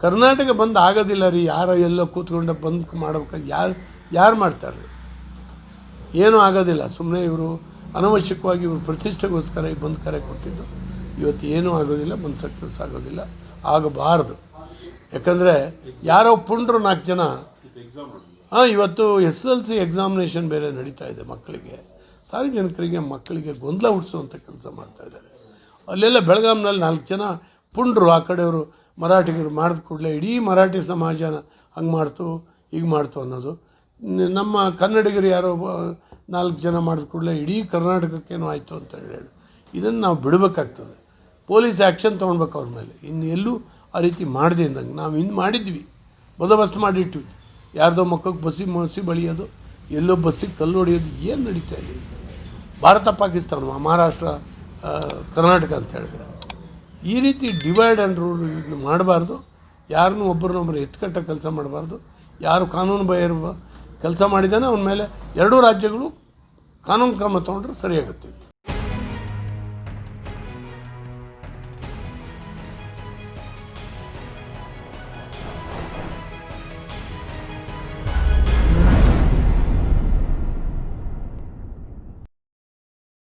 ಕರ್ನಾಟಕ ಬಂದ್ ಆಗೋದಿಲ್ಲ ರೀ. ಯಾರೋ ಎಲ್ಲೋ ಕೂತ್ಕೊಂಡು ಬಂದ್ ಮಾಡ್ಬೇಕು. ಯಾರು ಮಾಡ್ತಾರೆ? ಏನೂ ಆಗೋದಿಲ್ಲ. ಸುಮ್ಮನೆ ಇವರು ಅನವಶ್ಯಕವಾಗಿ ಇವರು ಪ್ರತಿಷ್ಠೆಗೋಸ್ಕರ ಈ ಬಂದ್ ಕರೆ ಕೊಟ್ಟಿದ್ದು. ಇವತ್ತು ಏನೂ ಆಗೋದಿಲ್ಲ, ಬಂದ್ ಸಕ್ಸಸ್ ಆಗೋದಿಲ್ಲ, ಆಗಬಾರ್ದು. ಯಾಕಂದರೆ ಯಾರೋ ಪುಂಡ್ರು 4 ಜನ ಇವತ್ತು SSLC ಎಕ್ಸಾಮಿನೇಷನ್ ಬೇರೆ ನಡೀತಾ ಇದೆ. ಮಕ್ಕಳಿಗೆ, ಸಾರ್ವಜನಿಕರಿಗೆ, ಮಕ್ಕಳಿಗೆ ಗೊಂದಲ ಹುಟ್ಟಿಸುವಂಥ ಕೆಲಸ ಮಾಡ್ತಾ ಇದ್ದಾರೆ. ಅಲ್ಲೆಲ್ಲ ಬೆಳಗಾಂನಲ್ಲಿ 4 ಜನ ಪುಂಡ್ರು, ಆ ಕಡೆಯವರು ಮರಾಠಿಗರು ಮಾಡಿದ ಕೂಡಲೇ ಇಡೀ ಮರಾಠಿ ಸಮಾಜನ ಹಂಗೆ ಮಾಡ್ತು ಹೀಗೆ ಮಾಡ್ತು ಅನ್ನೋದು. ನಮ್ಮ ಕನ್ನಡಿಗರು ಯಾರೋ 4 ಜನ ಮಾಡಿದ ಕೂಡಲೇ ಇಡೀ ಕರ್ನಾಟಕಕ್ಕೇನೋ ಆಯಿತು ಅಂತ ಹೇಳಿ ಇದನ್ನು ನಾವು ಬಿಡಬೇಕಾಗ್ತದೆ. ಪೊಲೀಸ್ ಆ್ಯಕ್ಷನ್ ತೊಗೊಳ್ಬೇಕು ಅವ್ರ ಮೇಲೆ. ಇನ್ನು ಎಲ್ಲೂ ಆ ರೀತಿ ಮಾಡದೆ ಅಂದಂಗೆ ನಾವು ಇನ್ನು ಮಾಡಿದ್ವಿ, ಬಂದೋಬಸ್ತ್ ಮಾಡಿಟ್ವಿ. ಯಾರ್ದೋ ಮಕ್ಕಳಿಗೆ ಮಸಿ ಬಳಿಯೋದು, ಎಲ್ಲೋ ಬಸ್ಸಿಗೆ ಕಲ್ಲು ಹೊಡೆಯೋದು ಏನು ನಡೀತಾ ಇದೆ? ಭಾರತ ಪಾಕಿಸ್ತಾನ, ಮಹಾರಾಷ್ಟ್ರ ಕರ್ನಾಟಕ ಅಂತ ಹೇಳಿದ್ರೆ ಈ ರೀತಿ ಡಿವೈಡ್ ಆ್ಯಂಡ್ ರೂಲ್ ಇದನ್ನು ಮಾಡಬಾರ್ದು. ಯಾರನ್ನೂ ಒಬ್ಬರನ್ನೊಬ್ಬರು ಎತ್ಕಟ್ಟ ಕೆಲಸ ಮಾಡಬಾರ್ದು. ಯಾರು ಕಾನೂನು ಬಾಹಿರ ಕೆಲಸ ಮಾಡಿದ್ದಾನೆ ಅವನ ಮೇಲೆ ಎರಡೂ ರಾಜ್ಯಗಳು ಕಾನೂನು ಕ್ರಮ ತೊಗೊಂಡ್ರೆ ಸರಿಯಾಗುತ್ತೆ.